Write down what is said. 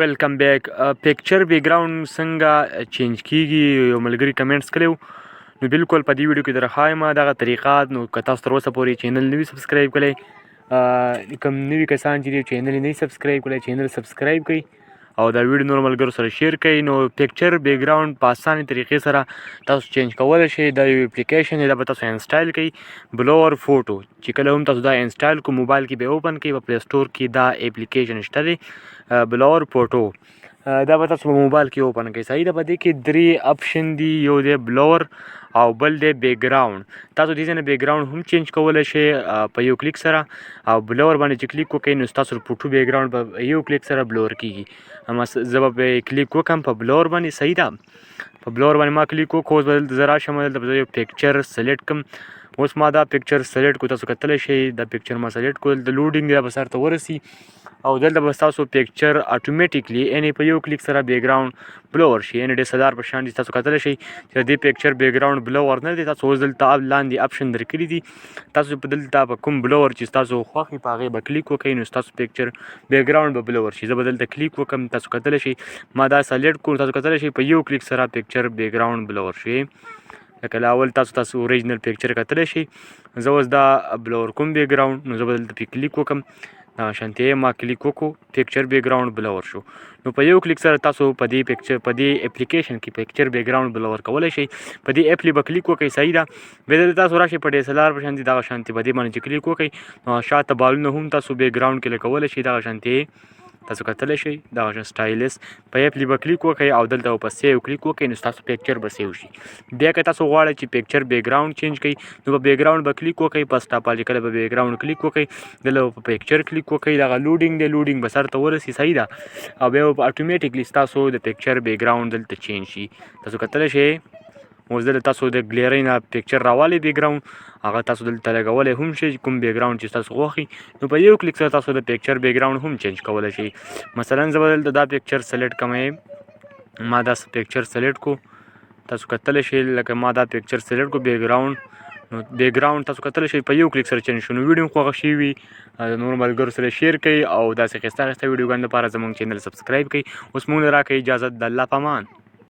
ویلکم بیک. پکچر بیک ګراوند څنګه چینج کیږي؟ یو ملګري کمنټس کړی و. نو بالکل په دې ویډیو کې درښایم دغه طریقه. نو که تاسو تر اوسه پورې چینل نه وي سبسکرایب کړی، کوم نوي کسان چې دي چینل یې نه سبسکرایب کړی چینل سبسکرایب کړئ او دا ویډیو نور ملګرو سره شیر کړئ. نو پکچر بیک ګراوند په اسانه طریقې سره تاسو چینج کولی شئ. دا یو اپلیکیشن دی، دا به تاسو انسټایل کړئ، بلور فوټو. چې کله هم تاسو دا انسټایل کو موبایل کې به اوپن کړئ، په پلی سټور کې دا اپلیکیشن شته دی، بلور فوټو. دا به تاسو په موبایل کې اوپن کړئ. صحیح ده. په دې کې درې اپشن دي، یو دی بلور او بل دی بیک ګراوند. تاسو دې ځای نه بیک ګراوند هم چینج کولی شئ په یو کلیک سره، او بلور باندې چې کلیک وکړئ نو ستاسو فوټو بیک ګراوند په یو کلیک سره بلور کیږي. زه به کلیک وکړم په بلور باندې. صحیح ده. په بلور باندې ما کلیک وکړ. اوس به دلته زه راشم، دلته به زه یو پکچر سلیکټ کړم. اوس ما دا پکچر سلیکټ کړو، تاسو کتلی شئ دا پکچر ما سلیکټ کړو. دلته لوډینګ دی، دا به سر ته ورسي او دلته به ستاسو پکچر اټومیټیکلی یعنې په یو کلیک سره بیک ګراوند بلور شي. یعنې DSLR په شان دي. تاسو کتلی شئ چې د دې پکچر بیک ګراوند بلور نه دی. تاسو اوس دلته لاندې اپشن درکړي دي، تاسو په دلته په کوم بلور چې ستاسو خوښ وي په هغې به کلیک وکړئ نو ستاسو پکچر بیک ګراوند به بلور شي. زه به دلته کلیک وکړم، تاسو کتلی شئ ما دا سلیکټ کړو. تاسو کتلی شئ په یو کلیک سره پکچر بیک ګراوند بلور شي. لکه اول تاسو اوریجنل پکچر کتلی شئ. زه اوس دا بلور کوم بیک ګراوند، نو زه به دلته پې کلیک وکړم. دغه شانتې ما کلیک وکړو، پکچر بیک ګراوند بلور شو. نو په یو کلیک سره تاسو په دې اپلیکیشن کې پکچر بیک ګراوند بلور کولی شئ. په دې اپلی به کلیک وکړئ. صحیح ده. بیا دلته تاسو راشئ په DSLR په شانتې دغه شانتې په دې باندې چې کلیک وکړئ نو شاته بالونه هم تاسو بیک ګراوند کې لګولی شئ. دغه شانتې تاسو کتلی شئ دغه شان سټایلس په اپلی به کلیک وکړئ او دلته په سیو کلیک وکړئ نو ستاسو پکچر به سیو شي. بیا که تاسو غواړئ چې پکچر بیک ګراوند چینج کړئ نو په بیک ګراوند به کلیک وکړئ. په سټاپ چې کله به بیک ګراوند کلیک وکړئ دلته په پکچر کلیک وکړئ. دغه لوډینګ دی، لوډینګ به سر ته ورسي. صحیح ده. او بیا به اټومیټیکلی ستاسو د پکچر بیک ګراوند دلته چینج شي. تاسو کتلی شئ اوس دلته تاسو د ګلیرۍ نه پکچر راوالی بیک ګراوند، هغه تاسو دلته لګولی هم شئ کوم بیک ګراوند چې تاسو خوښ نو په یو کلیک سره تاسو د پکچر بیک ګراوند هم چینج کولی شئ. مثلا زه به دلته دا پکچر سلیکټ کوم. ما دا پکچر سلیکټ کو، تاسو کتلی شئ لکه ما دا پکچر سلیکټ کو بیک ګراوند. نو بیک ګراوند تاسو کتلی شئ په یو کلیک سره چینج شو. نو ویډیو خوښه شوي وي نور ملګرو سره شیر کړئ او داسې ښایسته ښایسته ویډیوګانو لپاره زموږ چینل سبسکرایب کړئ. اوس موږ له راکړئ اجازت. د الله په امان.